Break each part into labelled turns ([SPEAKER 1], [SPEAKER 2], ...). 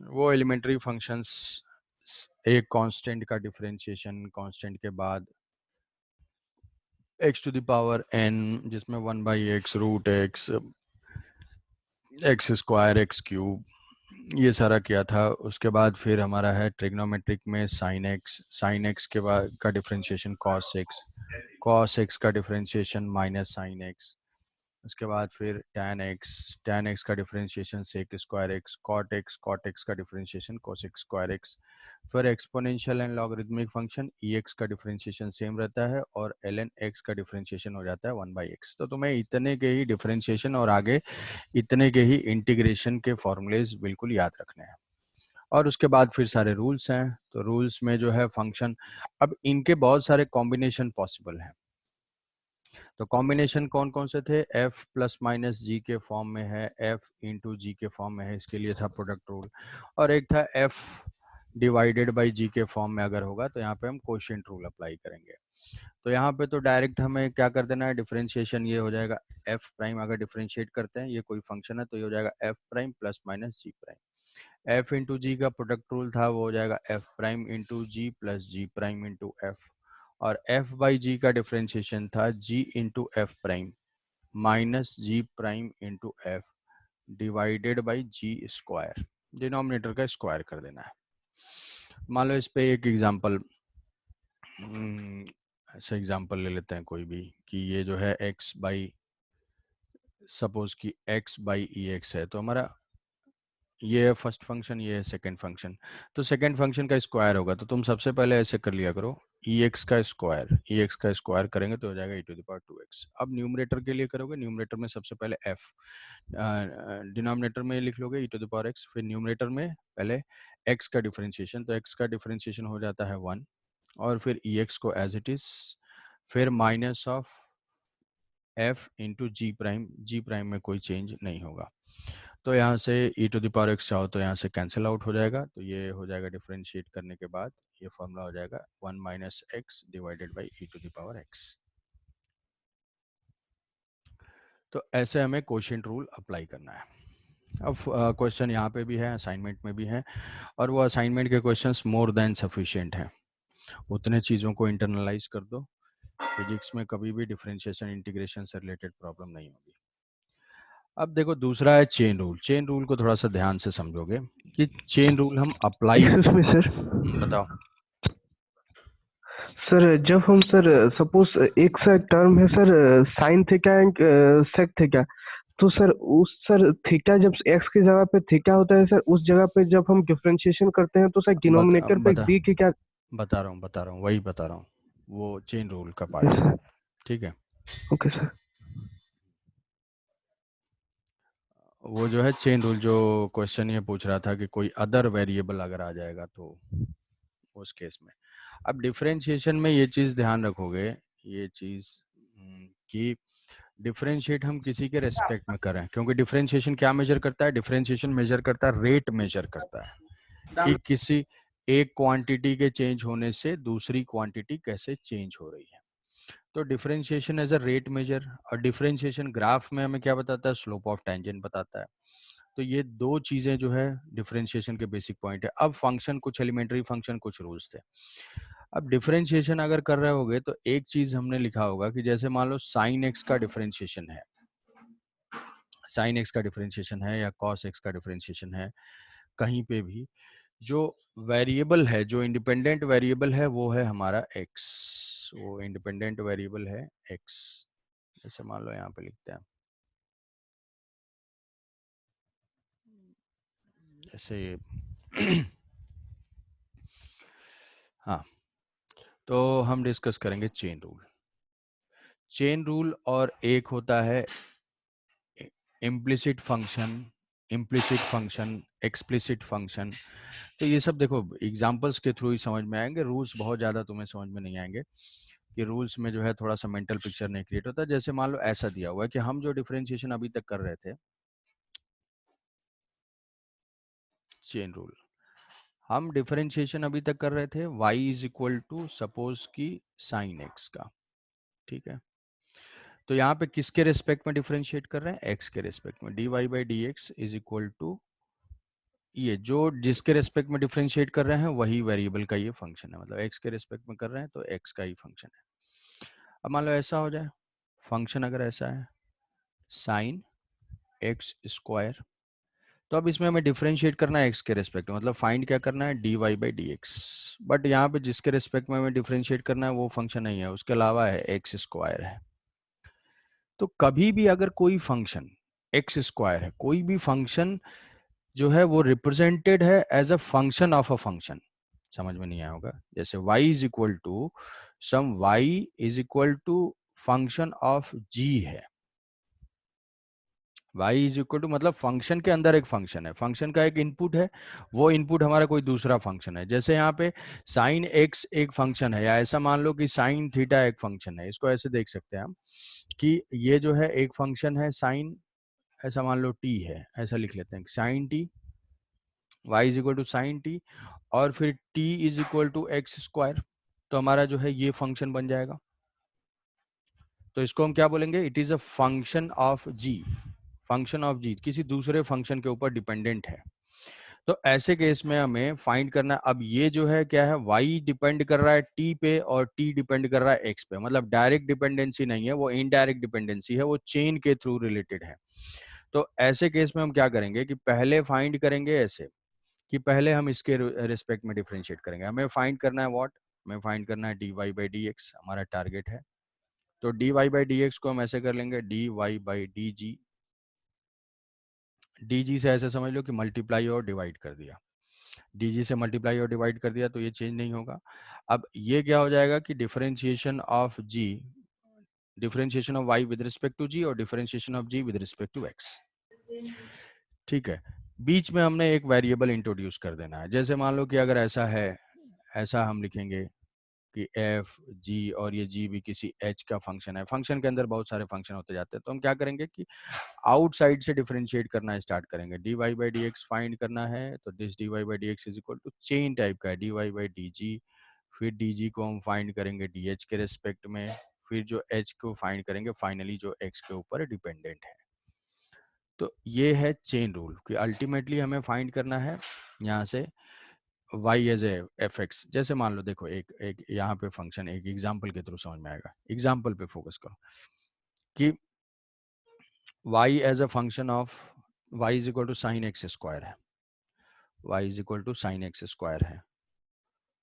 [SPEAKER 1] वो elementary functions, एक constant का डिफरेंशिएशन, कांस्टेंट के बाद x to the power n, जिसमें 1/x root x, X square, X cube, ये सारा किया था। उसके बाद फिर हमारा है ट्रिग्नोमेट्रिक में साइन एक्स के बाद का डिफरेंशिएशन कॉस एक्स का डिफरेंशिएशन माइनस साइन एक्स। उसके बाद फिर टैन एक्स का differentiation sec square X, cot X का डिफरेंशिएशन कोसेक स्क्वायर एक्स। फिर exponential and logarithmic function E X का डिफरेंशिएशन सेम रहता है और एल एन एक्स का डिफरेंशिएशन हो जाता है 1/x। तो तुम्हें इतने के ही डिफरेंशिएशन और आगे इतने के ही इंटीग्रेशन के फॉर्मूलेज बिल्कुल याद रखने हैं। और उसके बाद फिर सारे रूल्स हैं। तो रूल्स में जो है फंक्शन, अब इनके बहुत सारे कॉम्बिनेशन पॉसिबल हैं। तो कॉम्बिनेशन कौन कौन से थे? f प्लस माइनस जी के फॉर्म में है, f इंटू जी के फॉर्म में है, इसके लिए था प्रोडक्ट रूल। और एक था f डिवाइडेड बाई जी के फॉर्म में अगर होगा तो यहाँ पे हम कोशिएंट रूल अप्लाई करेंगे। तो यहाँ पे तो डायरेक्ट हमें क्या कर देना है, डिफरेंशिएशन ये हो जाएगा f प्राइम। अगर डिफरेंशिएट करते हैं, ये कोई फंक्शन है तो ये हो जाएगा f prime plus minus G prime. f into G का प्रोडक्ट रूल था, वो हो जाएगा f prime into G plus G prime into f। और f बाई जी का डिफरेंशिएशन था g into F prime minus G prime into F divided by G square, denominator का square कर देना है। मान लो इस पे एक एग्जांपल, ऐसा एग्जांपल ले लेते हैं कोई भी, कि ये जो है x बाई, सपोज कि x बाई ई एक्स है, तो हमारा ये है फर्स्ट फंक्शन, ये है सेकंड फंक्शन। तो सेकंड फंक्शन का स्क्वायर होगा, तो तुम सबसे पहले ऐसे कर लिया करो, ई एक्स का स्क्वायर करेंगे तो हो जाएगा ई टू द पावर 2x। अब न्यूमरेटर के लिए करोगे, न्यूमरेटर में सबसे पहले f, डिनोमिनेटर में लिख लोगे ई टू द पावर x, फिर न्यूमरेटर में पहले x का डिफरेंशिएशन, तो x का डिफरेंशिएशन हो जाता है 1, और फिर ई एक्स को एज इट इज, फिर minus of f into G prime में कोई चेंज नहीं होगा। तो यहाँ से e to the power x चाहो तो यहाँ से कैंसिल आउट हो जाएगा, तो ये हो जाएगा डिफरेंशिएट करने के बाद ये फॉर्मूला हो जाएगा 1 minus X divided by E to the power x। तो ऐसे हमें कोशिएंट रूल अप्लाई करना है। अब क्वेश्चन यहाँ पे भी है, असाइनमेंट में भी है, और वो असाइनमेंट के क्वेश्चंस मोर देन सफिशिएंट हैं। उतने चीज़ों को इंटरनलाइज कर दो, फिजिक्स में कभी भी डिफरेंशिएशन इंटीग्रेशन से रिलेटेड प्रॉब्लम नहीं होगी। अब देखो दूसरा है चेन रूल। चेन रूल को थोड़ा सा ध्यान से समझोगे कि चेन रूल हम अप्लाई,
[SPEAKER 2] एक्सक्यूज मी सर।
[SPEAKER 1] बताओ।
[SPEAKER 2] सर जब हम सर सपोज एक सा टर्म है sir, sine theta and sec theta, तो सर उस सर थीटा जब एक्स की जगह पे थीटा होता है सर, उस जगह पे जब हम डिफरेंशिएशन करते हैं तो सर
[SPEAKER 1] बता
[SPEAKER 2] डिनोमिनेटर पे
[SPEAKER 1] बता
[SPEAKER 2] डी की क्या?
[SPEAKER 1] बता रहा हूँ, वही बता रहा हूँ, वो चेन रूल का पार्ट है। ठीक है,
[SPEAKER 2] ओके सर।
[SPEAKER 1] वो जो है चेन रूल, जो क्वेश्चन ये पूछ रहा था कि कोई अदर वेरिएबल अगर आ जाएगा तो उस केस में। अब डिफरेंशिएशन में ये चीज़ ध्यान रखोगे, ये चीज़ कि डिफरेंशिएट हम किसी के रेस्पेक्ट में करें, क्योंकि डिफरेंशिएशन क्या मेजर करता है? डिफरेंशिएशन मेजर करता है, रेट मेजर करता है कि किसी एक क्वांटिटी के चेंज होने से दूसरी क्वांटिटी कैसे चेंज हो रही है। तो differentiation as a rate measure, और डिफरेंशिएशन ग्राफ में हमें क्या बताता है? स्लोप ऑफ टेंजेंट बताता है। तो ये दो चीजें जो है डिफरेंशिएशन के बेसिक पॉइंट है। अब फंक्शन कुछ एलिमेंट्री फंक्शन, कुछ रूल्स थे। अब डिफरेंशिएशन अगर कर रहे होगे तो एक चीज हमने लिखा होगा कि जैसे मान लो साइन एक्स का डिफरेंशिएशन है, साइन एक्स का डिफरेंशिएशन है या कॉस एक्स का डिफरेंशिएशन है, कहीं पे भी जो वेरिएबल है, जो इंडिपेंडेंट वेरिएबल है, वो है हमारा एक्स, वो इंडिपेंडेंट वेरिएबल है एक्स। जैसे मान लो यहाँ पे लिखते हैं, जैसे हाँ, तो हम डिस्कस करेंगे चेन रूल। चेन रूल और एक होता है इम्प्लिसिट फंक्शन, एक्सप्लिसिट फंक्शन। तो ये सब देखो एग्जांपल्स के थ्रू ही समझ में आएंगे, रूल्स बहुत ज़्यादा तुम्हें समझ में नहीं आएंगे, कि रूल्स में जो है थोड़ा सा मेंटल पिक्चर नहीं क्रिएट होता। जैसे मान लो ऐसा दिया हुआ है कि हम जो डिफरेंशिएशन अभी तक कर रहे थे, चेन रूल, हम डिफरेंशिएशन अभी तक कर रहे थे y is equal to suppose की साइन एक्स का। ठीक है, तो यहाँ पे किसके रेस्पेक्ट में डिफरेंशिएट कर रहे हैं? x के रेस्पेक्ट में। dy by D x is equal to ये जो जिसके रेस्पेक्ट में डिफरेंशिएट कर रहे हैं वही वेरिएबल का ये फंक्शन है, मतलब एक्स के रेस्पेक्ट में कर रहे हैं तो एक्स का ही फंक्शन है। अब मान लो ऐसा हो जाए, फंक्शन अगर ऐसा है साइन एक्स स्क्वायर, तो अब इसमें हमें डिफरेंशिएट करना है एक्स के रेस्पेक्ट में, मतलब फाइंड क्या करना है D Y by D X. But यहाँ पे जिसके रेस्पेक्ट में हमें डिफरेंशिएट करना है वो फंक्शन नहीं है, उसके अलावा है एक्स स्क्वायर है। तो कभी भी अगर कोई फंक्शन एक्स स्क्वायर है, कोई भी फंक्शन जो है वो रिप्रेजेंटेड है as a function of a function, समझ में नहीं आया होगा, जैसे y is equal to some y is equal to function of g है, y इज इक्वल टू मतलब फंक्शन के अंदर एक फंक्शन है, फंक्शन का एक इनपुट है, वो इनपुट हमारा कोई दूसरा फंक्शन है। जैसे यहाँ पे साइन x एक फंक्शन है, या ऐसा मान लो कि साइन थीटा एक फंक्शन है, इसको ऐसे देख सकते हैं हम कि ये जो है एक फंक्शन है साइन, ऐसा मान लो t है, ऐसा लिख लेते हैं sine t, y is equal to sine T, और फिर t is equal to X square, तो हमारा जो है ये फंक्शन बन जाएगा। तो इसको हम क्या बोलेंगे, it is a function of g, function of g किसी दूसरे फंक्शन के ऊपर डिपेंडेंट है। तो ऐसे केस में हमें फाइंड करना है, अब ये जो है क्या है, y डिपेंड कर रहा है t पे और t डिपेंड कर रहा है x पे, मतलब डायरेक्ट डिपेंडेंसी नहीं है, वो इनडायरेक्ट डिपेंडेंसी है, वो चेन के थ्रू रिलेटेड है। तो ऐसे केस में हम क्या करेंगे कि पहले फाइंड करेंगे ऐसे कि पहले हम इसके रिस्पेक्ट में डिफरेंशिएट करेंगे, हमें फाइंड करना है व्हाट, हमें फाइंड करना है D Y by D X, हमारा टारगेट है। तो D Y by D X को हम ऐसे कर लेंगे D Y by D G, D G से ऐसे समझ लो कि मल्टीप्लाई और डिवाइड कर दिया, डी जी से मल्टीप्लाई और डिवाइड कर दिया तो ये चेंज नहीं होगा। अब ये क्या हो जाएगा कि differentiation of G, differentiation of Y with respect to G और differentiation of G with respect to X, ठीक है। बीच में हमने एक वेरिएबल इंट्रोड्यूस कर देना है, जैसे मान लो कि अगर ऐसा है, ऐसा हम लिखेंगे कि एफ जी, और ये जी भी किसी एच का फंक्शन है, फंक्शन के अंदर बहुत सारे फंक्शन होते जाते हैं, तो हम क्या करेंगे कि आउटसाइड से डिफरेंशिएट करना स्टार्ट करेंगे, D Y by D X find करना है, तो this D Y by D x is equal to chain type का है D Y by D G, फिर डी जी को हम फाइंड करेंगे डी एच के रेस्पेक्ट में, फिर जो एच को फाइंड करेंगे फाइनली जो एक्स के ऊपर डिपेंडेंट है। तो ये है चेन रूल कि अल्टीमेटली हमें फाइंड करना है यहाँ से y as a F X. जैसे मान लो देखो एक एक यहाँ पे फंक्शन, एक एग्जांपल के थ्रू समझ में आएगा, एग्जांपल पे फोकस करो कि y as a function of y is equal to sine X square है, y is equal to sine X square है,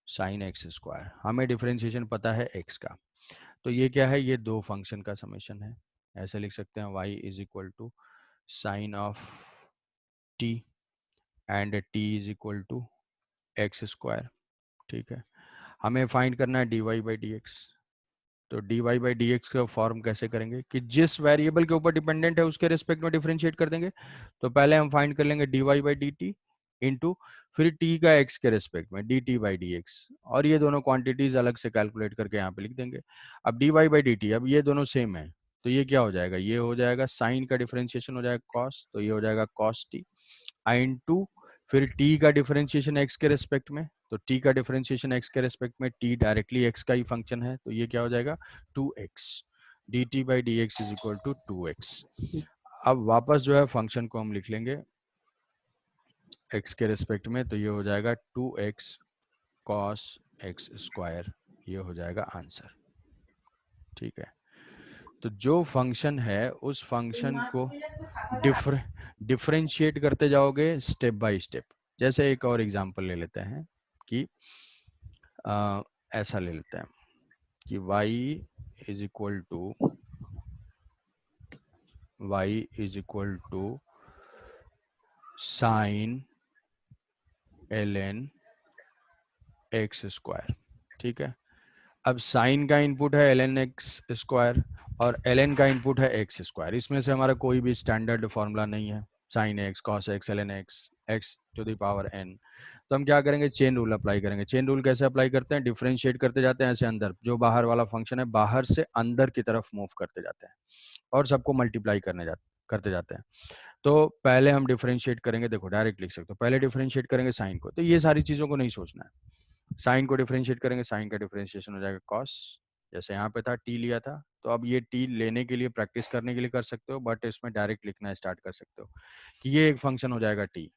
[SPEAKER 1] साइन एक्स स्क्वायर, हमें डिफरेंशिएशन पता है x का, तो ये क्या है, ये दो फंक्शन का समेशन है, ऐसे लिख सकते हैं y is equal to sine of t and t is equal to X square, ठीक है। हमें फाइंड करना है D Y by D x, तो D Y by D X का फॉर्म कैसे करेंगे कि जिस वेरिएबल के ऊपर डिपेंडेंट है उसके रिस्पेक्ट में डिफरेंशिएट कर देंगे। तो पहले हम फाइंड कर लेंगे D Y by D T into फिर टी का एक्स के रिस्पेक्ट में D T by D X, और ये दोनों क्वांटिटीज अलग से कैलकुलेट करके यहाँ पे लिख देंगे। अब D Y by D T, अब ये दोनों सेम है, तो ये क्या हो जाएगा, ये हो जाएगा साइन का डिफरेंशिएशन हो जाएगा कॉस, तो ये हो जाएगा कॉस टी इन टू फिर t का डिफरेंशिएशन x के रेस्पेक्ट में, तो t का डिफरेंशिएशन x के रेस्पेक्ट में, t डायरेक्टली x का ही फंक्शन है, तो ये क्या हो जाएगा 2x, dt by D x is equal to 2x। अब वापस जो है फंक्शन को हम लिख लेंगे x के रेस्पेक्ट में, तो ये हो जाएगा 2x cos x स्क्वायर, ये हो जाएगा आंसर, ठीक है। तो जो फंक्शन है उस फंक्शन को डिफरेंशिएट करते जाओगे स्टेप बाय स्टेप। जैसे एक और एग्जांपल ले लेते हैं कि ऐसा ले लेते हैं कि y is equal to sine ln x square, ठीक है। अब साइन का इनपुट है ln x स्क्वायर और ln का इनपुट है x स्क्वायर, इसमें से हमारा कोई भी स्टैंडर्ड फॉर्मूला नहीं है, sine x cos x ln x to the power n। तो हम क्या करेंगे, चेन रूल अप्लाई करेंगे। चेन रूल कैसे अप्लाई करते हैं, डिफरेंशिएट करते जाते हैं ऐसे अंदर, जो बाहर वाला फंक्शन है बाहर से अंदर की तरफ मूव करते जाते हैं और सबको मल्टीप्लाई करते जाते हैं। तो पहले हम डिफरेंशिएट करेंगे, देखो डायरेक्ट लिख सकते हो, पहले डिफरेंशिएट करेंगे साइन को, तो ये सारी चीज़ों को नहीं सोचना है, साइन को डिफरेंशिएट करेंगे, साइन का डिफरेंशिएशन हो जाएगा कॉस, जैसे यहाँ पे था टी लिया था, तो अब ये टी लेने के लिए प्रैक्टिस करने के लिए कर सकते हो, बट इसमें डायरेक्ट लिखना स्टार्ट कर सकते हो कि ये एक फंक्शन हो जाएगा टी,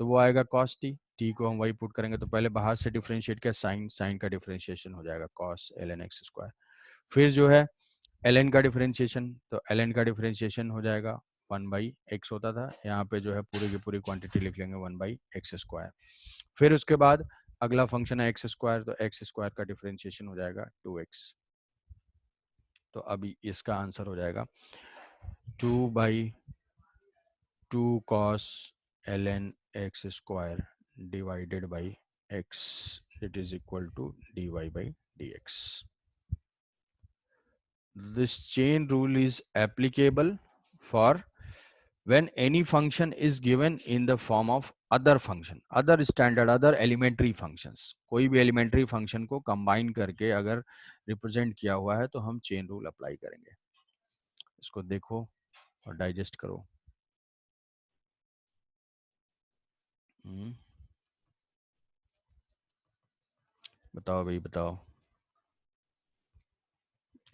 [SPEAKER 1] तो वो आएगा cos t, t को हम वही पुट करेंगे, तो पहले बाहर से डिफरेंशिएट किया साइन, साइन का डिफरेंशिएशन हो जाएगा cos ln x स्क्वायर। फिर जो है ln का डिफरेंशिएशन, तो ln का डिफरेंशिएशन हो जाएगा 1/x होता था, यहाँ पे जो है पूरी की पूरी क्वांटिटी लिख लेंगे 1/x स्क्वायर। फिर उसके बाद अगला फंक्शन है एक्स स्क्वायर, तो एक्स स्क्वायर का डिफरेंशिएशन हो जाएगा 2x। तो अभी इसका आंसर हो जाएगा 2/2 cos ln x square divided by x, it is equal to dy by dx. This chain rule is applicable for when any function is given in the form of other function, other standard, other elementary functions. कोई भी elementary function को combine करके अगर represent किया हुआ है तो हम chain rule apply करेंगे। इसको देखो और digest करो। बताओ भाई बताओ।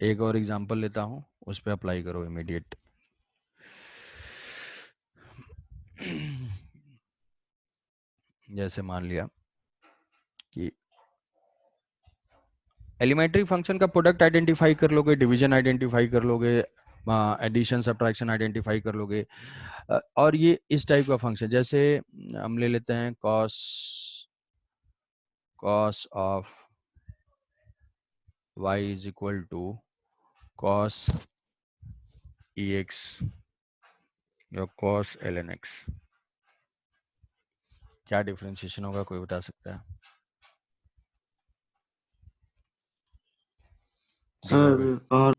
[SPEAKER 1] एक और एग्जांपल लेता हूँ, उस पर अप्लाई करो इमीडिएट। जैसे मान लिया कि एलिमेंट्री फंक्शन का प्रोडक्ट आइडेंटिफाई कर लोगे, डिवीजन आइडेंटिफाई कर लोगे, एडिशन सब्ट्रैक्शन आइडेंटिफाई कर लोगे, और ये इस टाइप का फंक्शन, जैसे हम ले लेते हैं cos of y is equal to cos ex या cos ln x। क्या डिफरेंशिएशन होगा, कोई बता सकता है?
[SPEAKER 3] सर और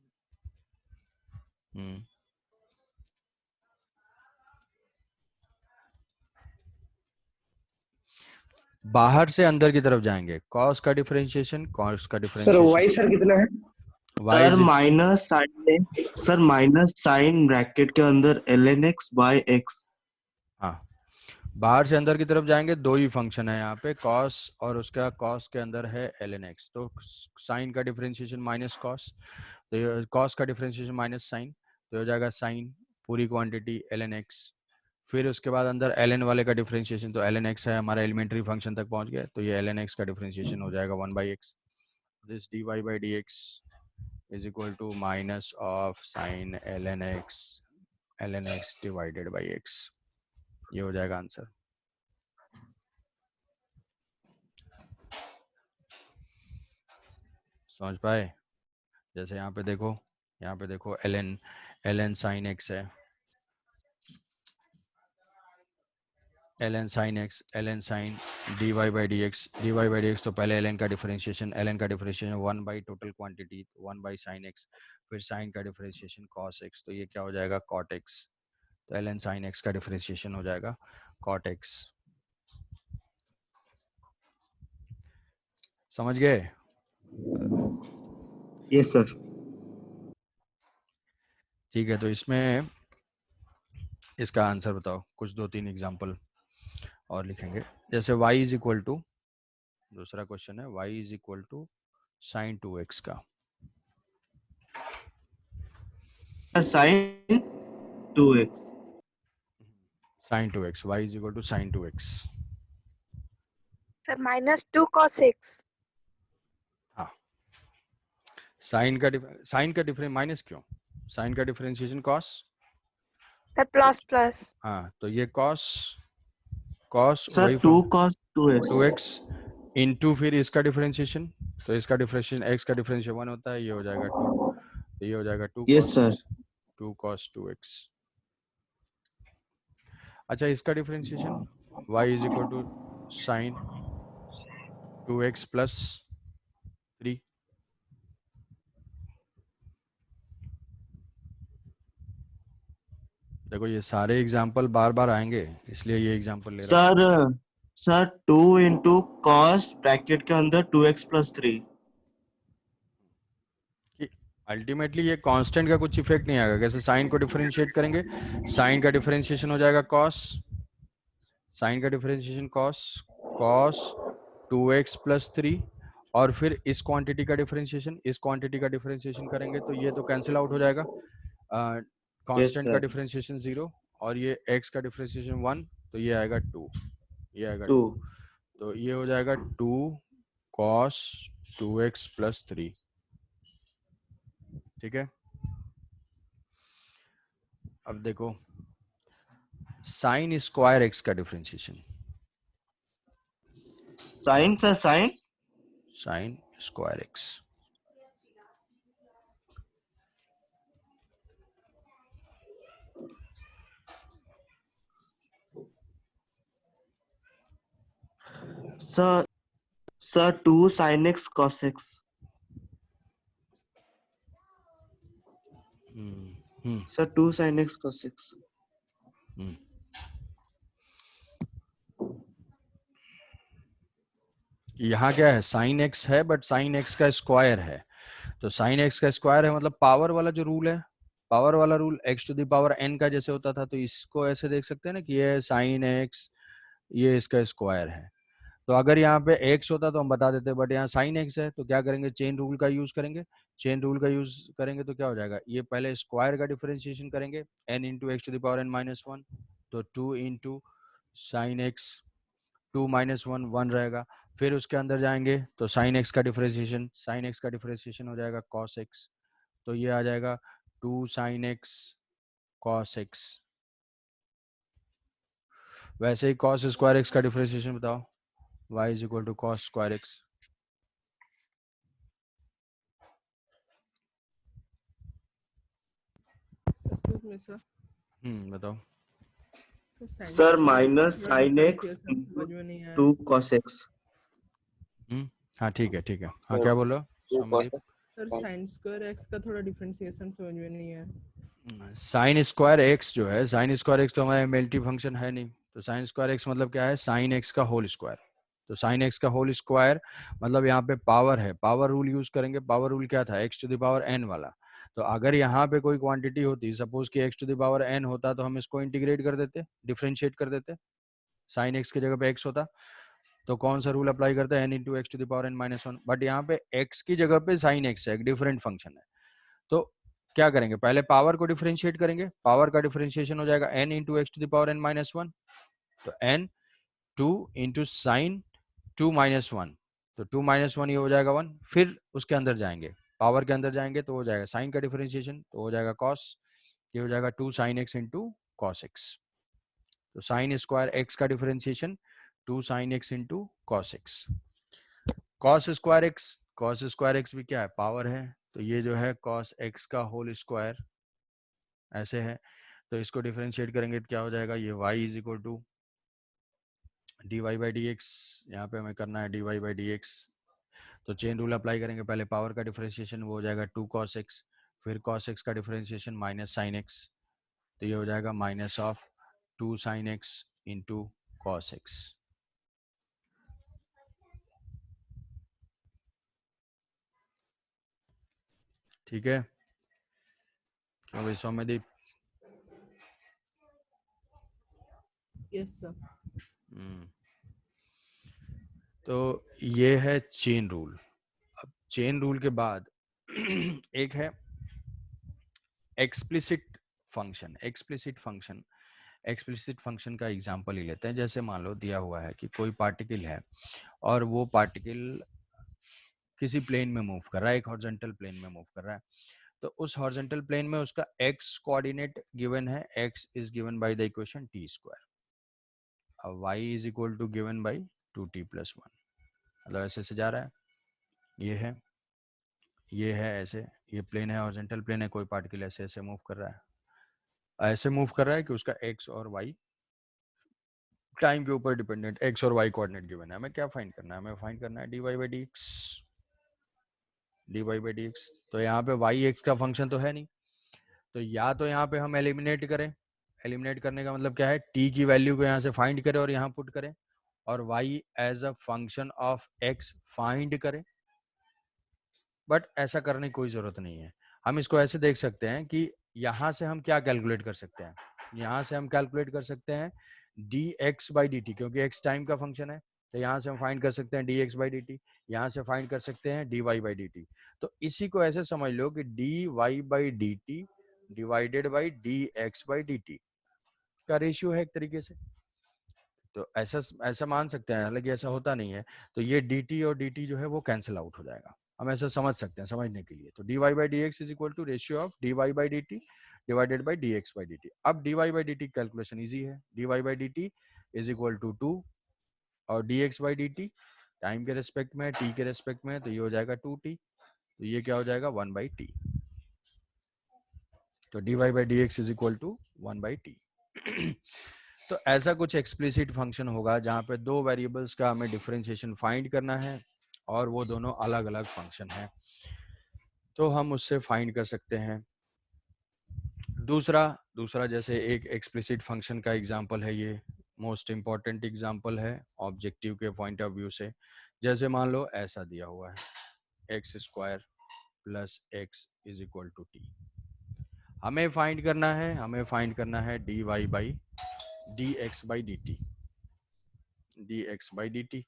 [SPEAKER 1] बाहर से अंदर की तरफ जाएंगे, cos का डिफरेंशिएशन, cos का
[SPEAKER 2] सर
[SPEAKER 1] डिफरेंशिएशन,
[SPEAKER 2] वाई सर कितना है?
[SPEAKER 1] y
[SPEAKER 3] sir
[SPEAKER 1] is
[SPEAKER 3] minus sine, sir minus sine bracket के अंदर ln x बाय x।
[SPEAKER 1] हाँ, बाहर से अंदर की तरफ जाएंगे, दो ही फंक्शन है यहाँ पे, cos और उसका cos के अंदर है ln x, तो साइन का डिफरेंशिएशन माइनस cos, तो cos का डिफरेंशिएशन माइनस साइन, तो हो जाएगा साइन पूरी क्वांटिटी ln x। फिर उसके बाद अंदर ln वाले का डिफरेंशिएशन, तो ln x है हमारा एलिमेंट्री फंक्शन तक पहुंच गया, तो ये ln x का डिफरेंशिएशन हो जाएगा 1/x। This dy by dx is equal to minus of sine ln x divided by x। ये हो जाएगा आंसर। समझ पाए? जैसे यहाँ पे देखो, यहाँ पे देखो ln sin x है, ln sin x, ln sin dy by dx, तो पहले ln का डिफरेंशिएशन, ln का differentiation 1 by total quantity 1 by sin x, फिर sin का डिफरेंशिएशन cos x, तो ये क्या हो जाएगा cot x, तो ln sin x का डिफरेंशिएशन हो जाएगा cot x। समझ गए?
[SPEAKER 3] Yes sir.
[SPEAKER 1] ठीक है, तो इसमें इसका आंसर बताओ, कुछ 2-3 एग्जांपल और लिखेंगे। जैसे y इज इक्वल टू, दूसरा क्वेश्चन है y is equal to sine 2x का,
[SPEAKER 3] sine 2x,
[SPEAKER 1] sine 2x, y is equal to sine 2x।
[SPEAKER 4] Sir -2 cos x।
[SPEAKER 1] हाँ, साइन का डिफरेंस माइनस क्यों? साइन का differentiation cos,
[SPEAKER 4] sir plus plus.
[SPEAKER 1] हाँ, तो ये cos
[SPEAKER 3] सर
[SPEAKER 1] वही
[SPEAKER 3] 2 cos 2x।
[SPEAKER 1] 2x इंटू फिर इसका डिफरेंशिएशन, तो इसका डिफरेंशिएशन x का डिफरेंशिएशन 1 होता है, ये हो जाएगा 2, तो ये हो जाएगा 2
[SPEAKER 3] यस सर।
[SPEAKER 1] cos 2x। अच्छा, इसका differentiation y is equal to sine 2x plus 3, देखो ये सारे एग्जाम्पल बार बार आएंगे, इसलिए ये एग्जाम्पल ले रहा हूँ।
[SPEAKER 3] सर 2 इंटू cos ब्रैकेट के अंदर 2x प्लस 3।
[SPEAKER 1] अल्टीमेटली ये कांस्टेंट का कुछ इफेक्ट नहीं आएगा। कैसे साइन को डिफरेंशिएट करेंगे, साइन का डिफरेंशिएशन हो जाएगा cos, साइन का डिफरेंशिएशन cos 2x प्लस 3, और फिर इस क्वांटिटी का डिफरेंशिएशन, इस क्वांटिटी का डिफरेंशिएशन करेंगे तो ये तो कैंसिल आउट हो जाएगा, कांस्टेंट का डिफरेंशिएशन 0 और ये x का डिफरेंशिएशन 1, तो ये आएगा 2। ये आएगा
[SPEAKER 3] 2
[SPEAKER 1] तो ये हो जाएगा 2 cos 2x प्लस 3। ठीक है, अब देखो साइन स्क्वायर एक्स का differentiation,
[SPEAKER 3] sine sir sine
[SPEAKER 1] sine square x
[SPEAKER 3] sir sir 2 sin x cos x sir 2 sin x cos x
[SPEAKER 1] यहाँ क्या है, साइन एक्स है बट साइन एक्स का स्क्वायर है, तो साइन एक्स का स्क्वायर है मतलब पावर वाला जो रूल है, पावर वाला rule X to the power N का जैसे होता था, तो इसको ऐसे देख सकते हैं ना कि ये साइन एक्स, ये इसका स्क्वायर है। तो अगर यहाँ पे एक्स होता तो हम बता देते, बट यहाँ साइन एक्स है तो क्या करेंगे, चेन रूल का यूज करेंगे। चेन रूल का यूज करेंगे तो क्या हो जाएगा, ये पहले स्क्वायर का डिफरेंशिएशन करेंगे n into x to the power n minus one, तो 2 into sine x 2 minus one 1 रहेगा। फिर उसके अंदर जाएंगे तो साइन एक्स का डिफरेंशिएशन हो जाएगा कॉस एक्स, तो ये आ जाएगा 2 साइन एक्स कॉस एक्स। वैसे ही कॉस स्क्वायर एक्स का डिफरेंशिएशन बताओ, y is equal to cos square x.
[SPEAKER 5] Excuse me, sir.
[SPEAKER 1] बताओ।
[SPEAKER 5] So sin
[SPEAKER 3] sir
[SPEAKER 5] square x
[SPEAKER 3] minus
[SPEAKER 5] का थोड़ा
[SPEAKER 3] sin x
[SPEAKER 5] differentiation समझ में नहीं आया।
[SPEAKER 3] 2 cos x
[SPEAKER 1] हाँ ठीक है ठीक है, हाँ क्या बोलो Samdeep.
[SPEAKER 5] Sir sin square x का थोड़ा differentiation समझ में नहीं आया।
[SPEAKER 1] साइन स्क्वायर एक्स जो है, साइन स्क्वायर एक्स तो हमारा एमएलटी फंक्शन है नहीं, तो साइन स्क्वायर एक्स मतलब क्या है, साइन एक्स का होल स्क्वायर। तो साइन एक्स का होल स्क्वायर मतलब यहाँ पे पावर है, पावर रूल यूज करेंगे। पावर रूल क्या था, x to the power n वाला। तो अगर यहाँ पे कोई क्वांटिटी होती, सपोज कि x to the power n होता, तो हम इसको इंटीग्रेट कर देते, डिफरेंशिएट कर देते। साइन एक्स की जगह पे एक्स होता तो कौन सा रूल अप्लाई करता है, n into x to the power n minus one. But यहाँ पे एक्स की जगह पे साइन एक्स है, एक डिफरेंट फंक्शन है। तो क्या करेंगे, पहले पावर को डिफरेंशिएट करेंगे। पावर का डिफरेंशिएशन हो जाएगा n into x to the power n minus one, तो n 2 into sine 2 minus one, तो 2 माइनस वन ये हो जाएगा 1। फिर उसके अंदर जाएंगे, पावर के अंदर जाएंगे तो हो जाएगा साइन का डिफरेंशिएशन, तो हो जाएगा कॉस, ये हो जाएगा 2 sine x into cos x. तो साइन स्क्वायर एक्स का differentiation 2 sine x into cos x. Cos square x भी क्या है, पावर है, तो ये जो है कॉस एक्स का होल स्क्वायर ऐसे है। तो इसको डिफरेंशिएट करेंगे तो क्या हो जाएगा, ये y is equal to d Y by D x, यहाँ पे हमें करना है D Y by D x. तो चेन रूल अप्लाई करेंगे, पहले पावर का डिफरेंशिएशन वो हो जाएगा 2 cos x, फिर cos x का डिफरेंशिएशन माइनस साइन x, तो ये हो जाएगा minus of 2 sine x into cos x। ठीक है, क्यों भाई सौम्यदीप।
[SPEAKER 5] Yes, sir.
[SPEAKER 1] तो ये है चेन रूल। अब चेन रूल के बाद एक है एक्सप्लिसिट फंक्शन। एक्सप्लिसिट फंक्शन का एग्जांपल ही लेते हैं। जैसे मान लो दिया हुआ है कि कोई पार्टिकल है और वो पार्टिकल किसी प्लेन में मूव कर रहा है, एक हॉरिजॉन्टल प्लेन में मूव कर रहा है। तो उस हॉरिजॉन्टल प्लेन में उसका x कोऑर्डिनेट गिवन है, x is given by the equation t square, अब y is equal to given by 2t plus 1। मतलब ऐसे से जा रहा है, ये है ऐसे, ये प्लेन है, हॉरिजॉन्टल प्लेन है, कोई पार्टिकल ऐसे ऐसे मूव कर रहा है, ऐसे मूव कर रहा है कि उसका x और y टाइम के ऊपर डिपेंडेंट, x और y कोऑर्डिनेट गिवन है। हमें क्या फाइंड करना है, हमें फाइंड करना है dy बाई dx। तो यहाँ पे y x का फंक्शन तो है नहीं, तो या तो यहाँ पे हम एलिमिनेट करें। एलिमिनेट करने का मतलब क्या है, t की वैल्यू को यहाँ से फाइंड करें और यहाँ पुट करें, और y as a function of x find करें। बट ऐसा करने की कोई जरूरत नहीं है। हम इसको ऐसे देख सकते हैं कि यहाँ से हम क्या कैलकुलेट कर सकते हैं, यहाँ से हम कैलकुलेट कर सकते हैं dx बाई dt, क्योंकि x टाइम का फंक्शन है, तो यहाँ से हम फाइंड कर सकते हैं dx बाई dt, यहाँ से फाइंड कर सकते हैं dy बाई dt। तो इसी को ऐसे समझ लो कि dy by dt divided by dx by dt का रेशियो है एक तरीके से। तो ऐसा ऐसा मान सकते हैं, हालांकि ऐसा होता नहीं है। तो ये dt और dt जो है वो कैंसिल आउट हो जाएगा, हम ऐसा समझ सकते हैं समझने के लिए। तो dy by dx is equal to ratio of dy by dt divided by dx by dt। अब dy by dt calculation easy है, dy by dt is equal to 2 और dx by dt टाइम के respect में, t के respect में, तो ये हो जाएगा 2t, तो ये क्या हो जाएगा 1 by t। तो dy by dx is equal to 1 by t। तो ऐसा कुछ एक्सप्लिसिट फंक्शन होगा जहां पे दो वेरिएबल्स का हमें डिफरेंशिएशन फाइंड करना है और वो दोनों अलग अलग फंक्शन है, तो हम उससे फाइंड कर सकते हैं। दूसरा जैसे एक एक्सप्लिसिट फंक्शन का एग्जांपल है, ये मोस्ट इंपॉर्टेंट एग्जांपल है ऑब्जेक्टिव के पॉइंट ऑफ व्यू से। जैसे मान लो ऐसा दिया हुआ है x square plus x is equal to t. हमें फाइंड करना है dy by dx by dt।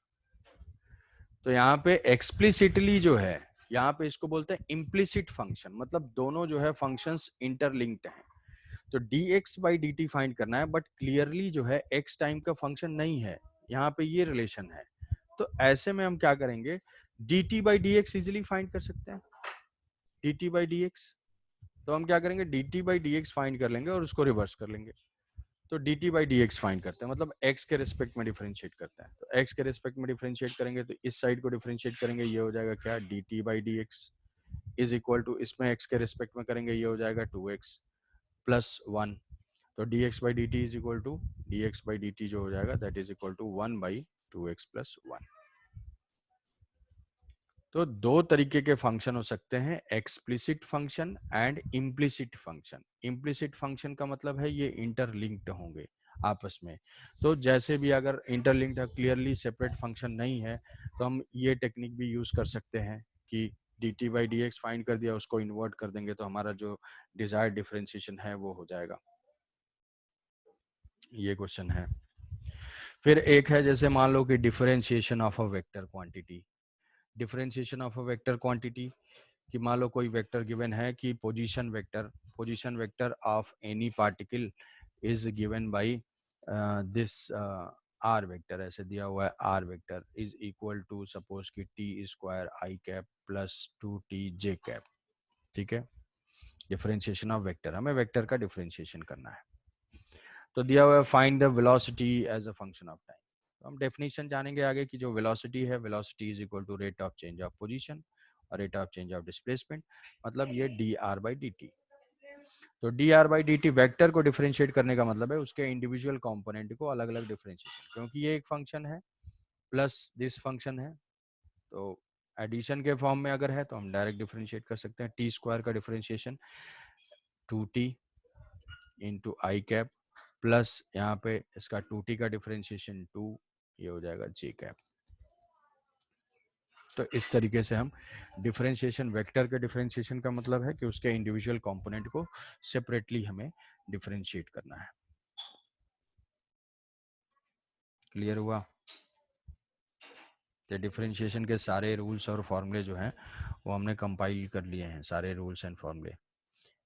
[SPEAKER 1] तो यहाँ पे एक्सप्लिसिटली जो है, यहाँ पे इसको बोलते हैं इम्प्लिसिट फंक्शन, मतलब दोनों जो है फंक्शंस इंटरलिंक्ड हैं। तो dx बाई dt फाइंड करना है, बट क्लियरली जो है x टाइम का फंक्शन नहीं है, यहाँ पे ये रिलेशन है। तो ऐसे में हम क्या करेंगे, dt by dx easily find कर सकते हैं, dt बाई dx। तो हम क्या करेंगे, dt बाई dx फाइंड कर लेंगे और उसको रिवर्स कर लेंगे। तो dt बाई dx फाइंड करते हैं, मतलब x के रिस्पेक्ट में डिफरेंशिएट करते हैं। तो x के रिस्पेक्ट में डिफरेंशिएट करेंगे तो इस साइड को डिफरेंशिएट करेंगे, ये हो जाएगा क्या, dt by dx is equal to, इसमें x के रिस्पेक्ट में करेंगे, ये हो जाएगा 2x प्लस 1। तो dx by dt is equal to dx by dt जो हो जाएगा that is equal to 1 by 2x plus 1। तो दो तरीके के फंक्शन हो सकते हैं, explicit function and implicit function. Implicit function का मतलब है ये इंटरलिंक्ड होंगे आपस में। तो जैसे भी अगर इंटरलिंक्ड है, क्लियरली सेपरेट फंक्शन नहीं है, तो हम ये टेक्निक भी यूज कर सकते हैं कि dt by D X find कर दिया, उसको इन्वर्ट कर देंगे तो हमारा जो डिजायर्ड डिफरेंशिएशन है वो हो जाएगा। ये क्वेश्चन है। फिर एक है, जैसे मान लो कि differentiation of a vector quantity. Differentiation of a vector quantity कि मान लो कोई वेक्टर गिवन है कि position vector of any particle is given by this r vector, ऐसे दिया हुआ है r vector is equal to suppose कि t square i cap plus 2t j cap. ठीक है, डिफरेंशिएशन ऑफ वेक्टर, हमें वेक्टर का डिफरेंशिएशन करना है। तो दिया हुआ है find the velocity as a function of time. तो हम डेफिनेशन जानेंगे आगे कि जो वेलोसिटी है, velocity is equal to rate of change of position और rate of change of displacement, मतलब ये dr बाई dt। तो dr बाई dt वेक्टर को डिफरेंशिएट करने का मतलब है उसके इंडिविजुअल कंपोनेंट को अलग अलग डिफरेंशिएशन, क्योंकि ये एक फंक्शन है प्लस दिस फंक्शन है, तो एडिशन के फॉर्म में अगर है तो हम डायरेक्ट डिफरेंशिएट कर सकते हैं। टी स्क्वायर का डिफरेंशिएशन 2t इंटू आई कैप प्लस यहाँ पे इसका 2t का डिफरेंशिएशन 2, ये हो जाएगा जे कैप। तो इस तरीके से हम डिफरेंशिएशन, वेक्टर के डिफरेंशिएशन का मतलब है कि उसके इंडिविजुअल कंपोनेंट को सेपरेटली हमें डिफरेंशिएट करना है। क्लियर हुआ? तो डिफरेंशिएशन के सारे रूल्स और फॉर्मूले जो हैं वो हमने कंपाइल कर लिए हैं, सारे रूल्स एंड फॉर्मूले।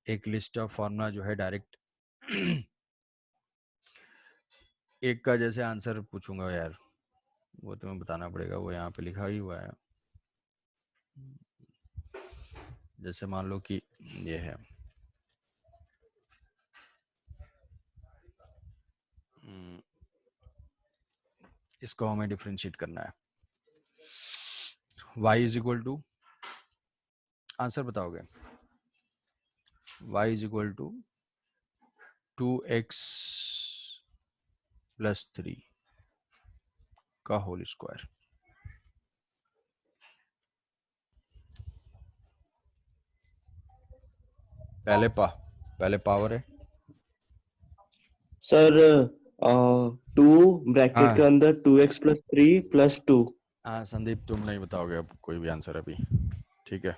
[SPEAKER 1] एक लिस्ट ऑफ फॉर्मूला जो है डायरेक्ट एक का जैसे आंसर पूछूंगा यार, वो तुम्हें बताना पड़ेगा, वो यहाँ पे लिखा ही हुआ है। जैसे मान लो कि ये है इसको हमें डिफरेंशिएट करना है। y is equal to, answer बताओगे, y is equal to 2x plus 3 का होल स्क्वायर। पहले पावर है
[SPEAKER 3] सर 2 ब्रैकेट के
[SPEAKER 1] हाँ
[SPEAKER 3] अंदर 2x प्लस 3 प्लस 2।
[SPEAKER 1] हाँ संदीप, तुम नहीं बताओगे अब कोई भी आंसर अभी, ठीक है?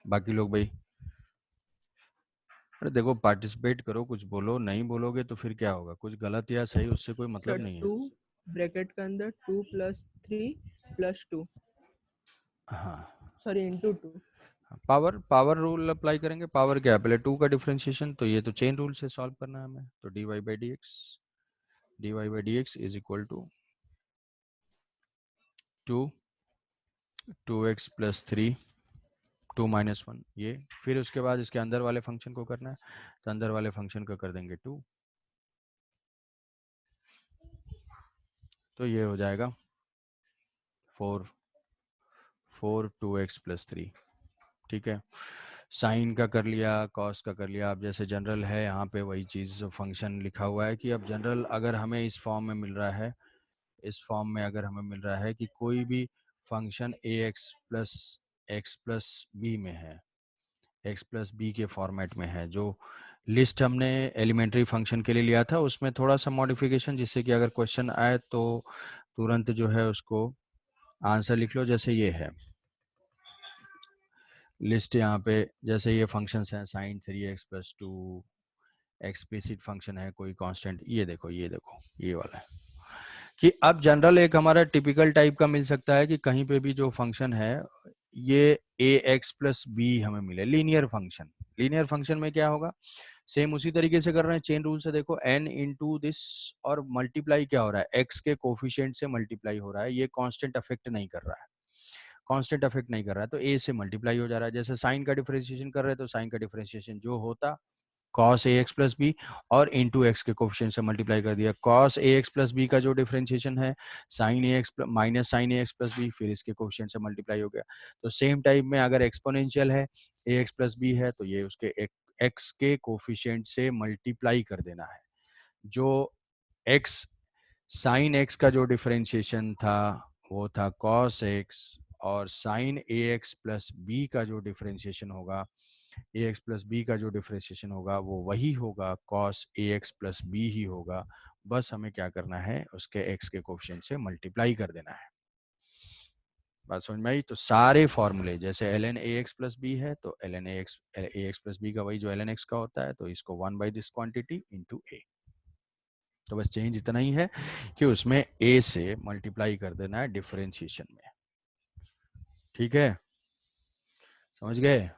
[SPEAKER 1] बाकी लोग भाई, अरे देखो पार्टिसिपेट करो, कुछ बोलो, नहीं बोलोगे तो फिर क्या होगा, कुछ गलत या सही उससे कोई मतलब
[SPEAKER 5] सर
[SPEAKER 1] नहीं है।
[SPEAKER 5] 2 ब्रैकेट के अंदर 2 प्लस 3 प्लस 2,
[SPEAKER 1] हाँ
[SPEAKER 5] sorry into 2।
[SPEAKER 1] Power power rule apply करेंगे। पावर क्या है, पहले 2 का डिफरेंशिएशन, तो ये तो चेन रूल से सॉल्व करना है हमें। तो dy by dx is equal to 2x plus 3 2 minus 1 ये। फिर उसके बाद इसके अंदर वाले फंक्शन को करना है, तो अंदर वाले फंक्शन को कर देंगे 2, तो ये हो जाएगा 4 2x प्लस 3। ठीक है, साइन का कर लिया, कॉस का कर लिया। अब जैसे जनरल है यहाँ पे वही चीज़ फंक्शन लिखा हुआ है कि अब जनरल अगर हमें इस फॉर्म में मिल रहा है, इस फॉर्म में अगर हमें मिल रहा है कि कोई भी फंक्शन एक्स प्लस बी में है, एक्स प्लस बी के फॉर्मेट में है, जो लिस्ट हमने एलिमेंट्री फंक्शन के लिए लिया था उसमें थोड़ा सा मॉडिफिकेशन, जिससे कि अगर क्वेश्चन आए तो तुरंत जो है उसको आंसर लिख लो। जैसे ये है लिस्ट यहाँ पे, जैसे ये फंक्शंस हैं sign 3x plus 2, explicit function है कोई कांस्टेंट, ये देखो ये वाला है कि अब जनरल एक हमारा टिपिकल टाइप का मिल सकता है कि कहीं पे भी जो फंक्शन है ये ax प्लस बी हमें मिले, लीनियर फंक्शन। लीनियर फंक्शन में क्या होगा, सेम उसी तरीके से कर रहे हैं, चेन रूल से देखो n इंटू दिस, और मल्टीप्लाई क्या हो रहा है, x के कोफिशिएंट से मल्टीप्लाई हो रहा है, ये कांस्टेंट अफेक्ट नहीं कर रहा है, कांस्टेंट अफेक्ट नहीं कर रहा है, तो a से मल्टीप्लाई हो जा रहा है। जैसे साइन का डिफरेंशिएशन कर रहे हैं तो साइन का डिफरेंशिएशन जो होता cos ax प्लस बी और इंटू एक्स के कोफिशिएंट से मल्टीप्लाई कर दिया। cos ax प्लस बी का जो डिफरेंशिएशन है sin ax minus sin ax plus b, फिर इसके कोफिशिएंट से मल्टीप्लाई हो गया। तो सेम टाइप में अगर एक्सपोनेंशियल है ax प्लस बी है तो ये उसके x के कोफिशिएंट से मल्टीप्लाई कर देना है। जो x sin x का जो डिफरेंशिएशन था वो था cos x, और sin ax प्लस बी का जो डिफरेंशिएशन होगा, ax प्लस बी का जो डिफरेंशिएशन होगा वो वही होगा, cos ax प्लस बी ही होगा। बस हमें क्या करना है, उसके x के कोफिशिएंट से मल्टीप्लाई कर देना है। बात समझ में आई? तो सारे फॉर्मूले जैसे ln ax प्लस बी है तो ln ax प्लस बी का वही जो ln x का होता है, तो इसको 1 by this quantity into a। तो बस चेंज इतना ही है कि उसमें a से मल्टीप्लाई कर देना है डिफरेंशिएशन में। ठीक है, समझ गए?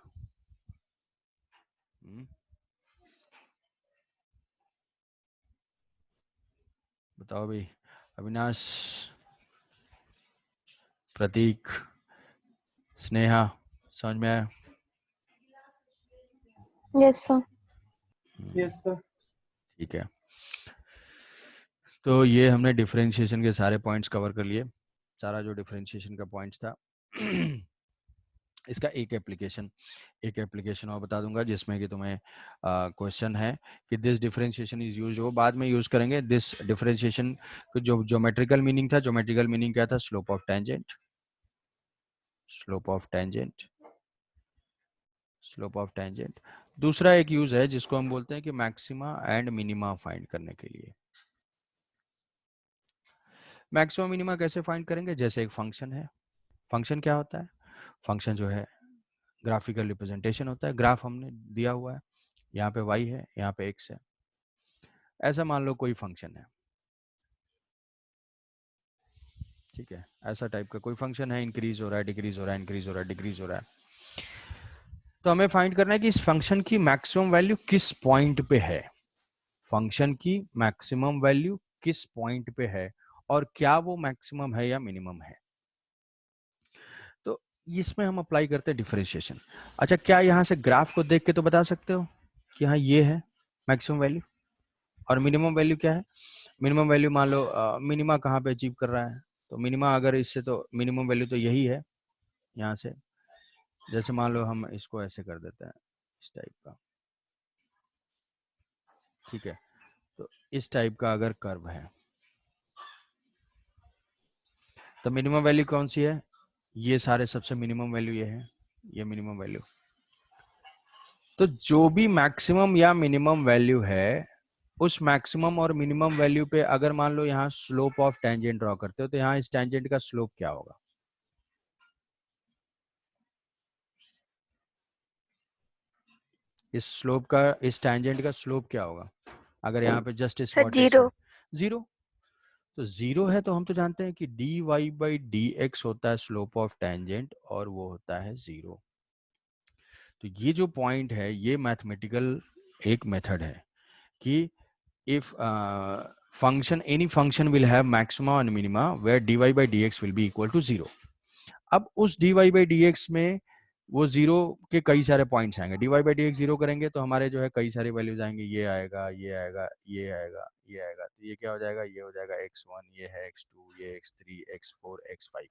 [SPEAKER 1] बताओ भाई, अविनाश, प्रतीक, स्नेहा, समझ में आया?
[SPEAKER 4] Yes, sir.
[SPEAKER 2] Yes sir.
[SPEAKER 1] ठीक है, तो ये हमने डिफरेंशिएशन के सारे पॉइंट्स कवर कर लिए, सारा जो डिफरेंशिएशन का पॉइंट्स था। इसका एक एप्लीकेशन और बता दूंगा जिसमें कि तुम्हें क्वेश्चन है कि दिस डिफरेंशिएशन इज यूज्ड, वो बाद में यूज करेंगे। दिस डिफरेंशिएशन जो ज्योमेट्रिकल मीनिंग था, ज्योमेट्रिकल मीनिंग क्या था, slope of tangent, slope of tangent, slope of tangent. दूसरा एक यूज है जिसको हम बोलते हैं कि मैक्सिमा एंड मिनिमा फाइंड करने के लिए। मैक्सिमा मिनिमा कैसे फाइंड करेंगे, जैसे एक फंक्शन है, फंक्शन क्या होता है, फंक्शन जो है ग्राफिकल रिप्रेजेंटेशन होता है, ग्राफ हमने दिया हुआ है, यहाँ पे y है, यहाँ पे x है, ऐसा मान लो कोई फंक्शन है, ठीक है, ऐसा टाइप का कोई फंक्शन है, इंक्रीज हो रहा है, डिक्रीज हो रहा है, इंक्रीज हो रहा है, डिक्रीज हो रहा है। तो हमें फाइंड करना है कि इस फंक्शन की मैक्सिमम वैल्यू किस पॉइंट पे है, फंक्शन की मैक्सिमम वैल्यू किस पॉइंट पे है, और क्या वो मैक्सिमम है या मिनिमम है। तो इसमें हम अप्लाई करते हैं डिफरेंशिएशन। अच्छा, क्या यहाँ से ग्राफ को देख के तो बता सकते हो कि हाँ ये है मैक्सिमम वैल्यू, और मिनिमम वैल्यू क्या है? मिनिमम वैल्यू मान लो मिनिमा कहाँ पे अचीव कर रहा है, तो मिनिमा अगर इससे, तो मिनिमम वैल्यू तो यही है यहाँ से। जैसे मान लो हम इसको ऐसे कर देते हैं, इस टाइप का, ठीक है, तो इस टाइप का अगर कर्व है तो मिनिमम वैल्यू कौन सी है, ये सारे सबसे मिनिमम वैल्यू ये है, ये मिनिमम वैल्यू। तो जो भी मैक्सिमम या मिनिमम वैल्यू है, उस मैक्सिमम और मिनिमम वैल्यू पे अगर मान लो यहाँ स्लोप ऑफ टेंजेंट ड्रॉ करते हो, तो यहाँ इस टेंजेंट का स्लोप क्या होगा, इस स्लोप का, इस टेंजेंट का स्लोप क्या होगा अगर यहाँ पे जस्ट इस
[SPEAKER 4] Sir,
[SPEAKER 1] वर्टेक्स में
[SPEAKER 4] 0.
[SPEAKER 1] 0, तो 0 है तो हम तो जानते हैं कि dy by dx होता है स्लोप ऑफ टेंजेंट, और वो होता है 0। तो ये जो पॉइंट है ये मैथमेटिकल एक मेथड है कि if function any function will have maxima and minima where dy by dx will be equal to 0. अब उस dy by dx में वो जीरो के कई सारे पॉइंट्स आएंगे। dy by dx जीरो करेंगे तो हमारे जो है कई सारे वैल्यूज आएंगे, ये आएगा, ये आएगा, ये आएगा, ये आएगा, तो ये क्या हो जाएगा, ये हो जाएगा x1, ये है x2, ये x3, x4, x5।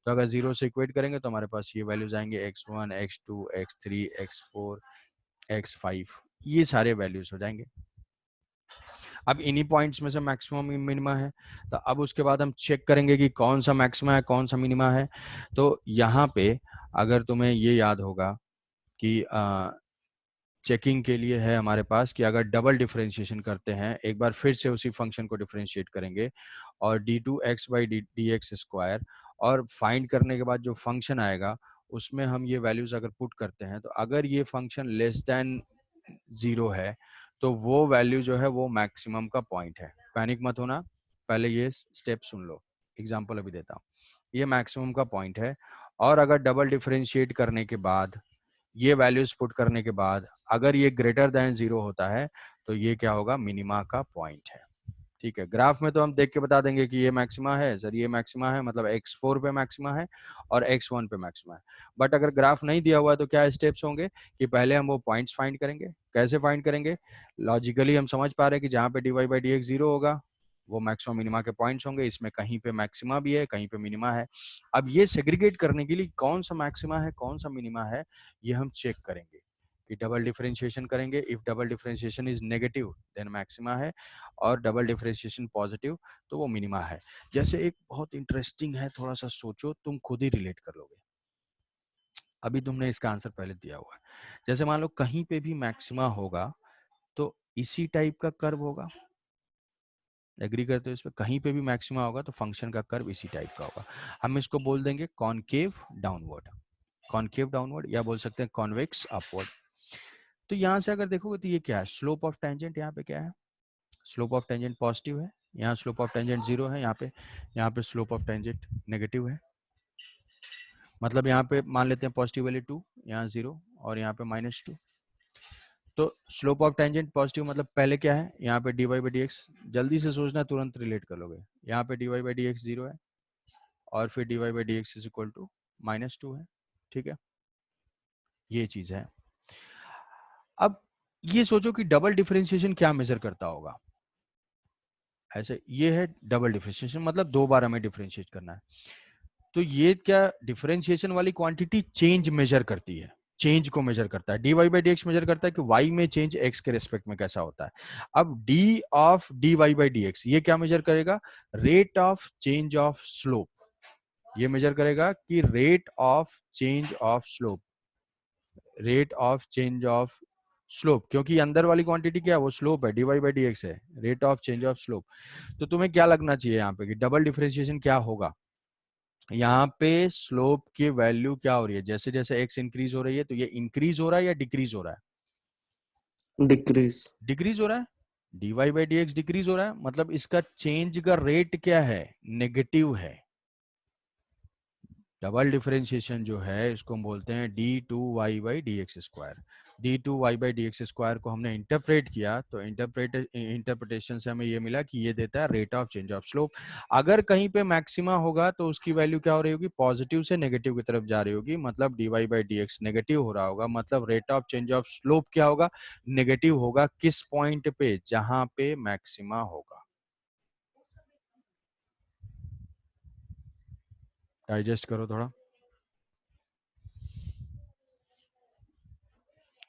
[SPEAKER 1] तो अगर जीरो से इक्वेट करेंगे तो हमारे पास ये वैल्यूज आएंगे x1, x2, x3, x4, x5, ये सारे वैल्यूज हो जाएंगे। अब इन्हीं पॉइंट्स में से मैक्सिमम मिनिमा है, तो अब उसके बाद हम चेक करेंगे कि कौन सा मैक्सिमा है कौन सा मिनिमा है। तो यहाँ पे अगर तुम्हें ये याद होगा कि चेकिंग के लिए है हमारे पास कि अगर डबल डिफरेंशिएशन करते हैं, एक बार फिर से उसी फंक्शन को डिफरेंशिएट करेंगे और d2x by D x square, और फाइंड करने के बाद जो फंक्शन आएगा उसमें हम ये वैल्यूज अगर पुट करते हैं, तो अगर ये फंक्शन लेस देन 0 है तो वो वैल्यू जो है वो मैक्सिमम का पॉइंट है। पैनिक मत होना, पहले ये स्टेप सुन लो, एग्जांपल अभी देता हूँ। ये मैक्सिमम का पॉइंट है, और अगर डबल डिफरेंशिएट करने के बाद ये वैल्यूज पुट करने के बाद अगर ये ग्रेटर देन 0 होता है तो ये क्या होगा, मिनिमा का पॉइंट है। ठीक है, ग्राफ में तो हम देख के बता देंगे कि ये मैक्सिमा है सर, ये मैक्सिमा है, मतलब x4 पे मैक्सिमा है और x1 पे मैक्सिमा है। बट अगर ग्राफ नहीं दिया हुआ है तो क्या स्टेप्स होंगे कि पहले हम वो पॉइंट्स फाइंड करेंगे। कैसे फाइंड करेंगे, लॉजिकली हम समझ पा रहे हैं कि जहाँ पे dy बाई डी एक्स 0 होगा वो मैक्सिमा मिनिमा के पॉइंट्स होंगे, इसमें कहीं पे मैक्सिमा भी है कहीं पे मिनिमा है। अब ये सेग्रीगेट करने के लिए कौन सा मैक्सिमा है कौन सा मिनिमा है ये हम चेक करेंगे कि डबल डिफरेंशिएशन करेंगे। If double differentiation is negative then maxima है, और डबल डिफरेंशिएशन पॉजिटिव तो वो मिनिमा है। जैसे एक बहुत इंटरेस्टिंग है, थोड़ा सा सोचो, तुम खुद ही रिलेट कर लोगे। अभी तुमने इसका आंसर पहले दिया हुआ है। जैसे मान लो कहीं पे भी मैक्सिमा होगा तो इसी टाइप का कर्व होगा, एग्री करते हो इस पे, कहीं पे भी मैक्सिमा होगा तो फंक्शन का कर्व इसी टाइप का होगा। हम इसको बोल देंगे कॉनकेव डाउनवर्ड, कॉनकेव डाउनवर्ड, या बोल सकते हैं कॉन्वेक्स अपवर्ड। तो यहाँ से अगर देखोगे तो ये क्या है, स्लोप ऑफ टेंजेंट यहाँ पे क्या है, स्लोप ऑफ टेंजेंट पॉजिटिव है, यहाँ स्लोप ऑफ टेंजेंट 0 है, यहाँ पे स्लोप ऑफ टेंजेंट नेगेटिव है। मतलब यहाँ पे मान लेते हैं पॉजिटिव वैल्यू 2, यहाँ 0 और यहाँ पे -2। तो स्लोप ऑफ टेंजेंट पॉजिटिव मतलब पहले क्या है, यहाँ पे dy बाई डी एक्स, जल्दी से सोचना तुरंत रिलेट कर लोगे। यहाँ पे dy बाई डी एक्स 0 है और फिर dy by D x is equal to -2 है। ठीक है, ये चीज है। अब ये सोचो कि डबल डिफरेंशिएशन क्या मेजर करता होगा। ऐसे ये है डबल डिफरेंशिएशन, मतलब 2 बार हमें डिफरेंशिएट करना है। तो ये क्या डिफरेंशिएशन वाली क्वांटिटी चेंज मेजर करती है, चेंज को मेजर करता है। dy by D x measure करता है कि y में चेंज x के रेस्पेक्ट में कैसा होता है। अब d of dy by D x ये क्या मेजर करेगा, rate of change of slope. ये मेजर करेगा कि rate of change of slope, rate of change of slope, क्योंकि अंदर वाली क्वांटिटी क्या है, वो स्लोप है, dy बाई डी एक्स है, rate of change of slope. तो तुम्हें क्या लगना चाहिए यहाँ पे कि डबल डिफरेंशिएशन क्या होगा, यहाँ पे स्लोप की वैल्यू क्या हो रही है, जैसे जैसे x इंक्रीज हो रही है तो ये इंक्रीज हो रहा है या डिक्रीज हो रहा है,
[SPEAKER 3] डिक्रीज
[SPEAKER 1] डिक्रीज हो रहा है, dy by D x decrease हो रहा है, मतलब इसका चेंज का रेट क्या है, नेगेटिव है। डबल डिफरेंशिएशन जो है इसको हम बोलते हैं d2y by D x square. d2y by D x square को हमने इंटरप्रेट किया तो इंटरप्रिटेशन से हमें ये मिला कि ये देता है rate of change of slope. अगर कहीं पे मैक्सिमा होगा तो उसकी वैल्यू क्या हो रही होगी, पॉजिटिव से नेगेटिव की तरफ जा रही होगी, मतलब dy by D x negative हो रहा होगा, मतलब rate of change of slope क्या होगा, नेगेटिव होगा। किस पॉइंट पे, जहां पे मैक्सिमा होगा। डाइजेस्ट करो थोड़ा।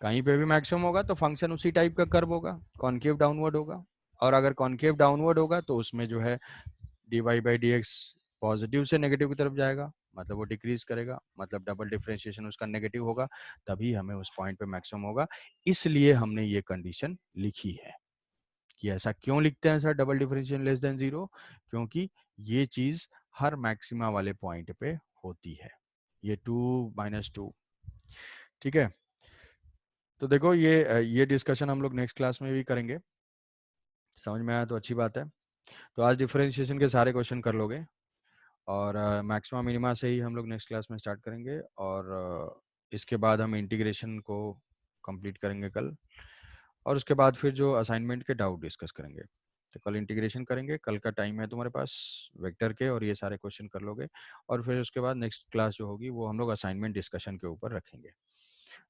[SPEAKER 1] कहीं पे भी मैक्सिमम होगा तो फंक्शन उसी टाइप का कर्व होगा, कॉनकेव डाउनवर्ड होगा, और अगर कॉनकेव डाउनवर्ड होगा तो उसमें जो है dy by D x positive से नेगेटिव की तरफ जाएगा, मतलब वो डिक्रीज करेगा, मतलब डबल डिफरेंशिएशन उसका नेगेटिव होगा, तभी हमें उस पॉइंट पे मैक्सिमम होगा। इसलिए हमने ये कंडीशन लिखी है। कि ऐसा क्यों लिखते हैं sir, double differentiation less than 0, क्योंकि ये चीज हर मैक्सिमा वाले पॉइंट पे होती है, ये 2 -2। ठीक है, तो देखो ये डिस्कशन हम लोग नेक्स्ट क्लास में भी करेंगे। समझ में आया तो अच्छी बात है। तो आज डिफरेंशिएशन के सारे क्वेश्चन कर लोगे, और मैक्सिमा मिनिमा से ही हम लोग नेक्स्ट क्लास में स्टार्ट करेंगे, और इसके बाद हम इंटीग्रेशन को कंप्लीट करेंगे कल, और उसके बाद फिर जो असाइनमेंट के डाउट डिस्कस करेंगे। तो कल इंटीग्रेशन करेंगे, कल का टाइम है तुम्हारे पास वेक्टर के, और ये सारे क्वेश्चन कर लोगे, और फिर उसके बाद नेक्स्ट क्लास जो होगी वो हम लोग असाइनमेंट डिस्कशन के ऊपर रखेंगे।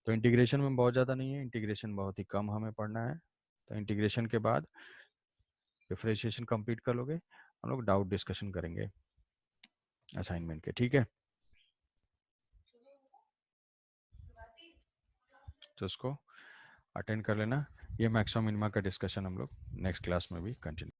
[SPEAKER 1] तो इंटीग्रेशन में बहुत ज़्यादा नहीं है, इंटीग्रेशन बहुत ही कम हमें पढ़ना है। तो इंटीग्रेशन के बाद डिफरेंशिएशन कंप्लीट कर लोगे, हम लोग डाउट डिस्कशन करेंगे असाइनमेंट के, ठीक है। तो उसको अटेंड कर लेना। ये मैक्सिमम मिनिमा का डिस्कशन हम लोग नेक्स्ट क्लास में भी कंटिन्यू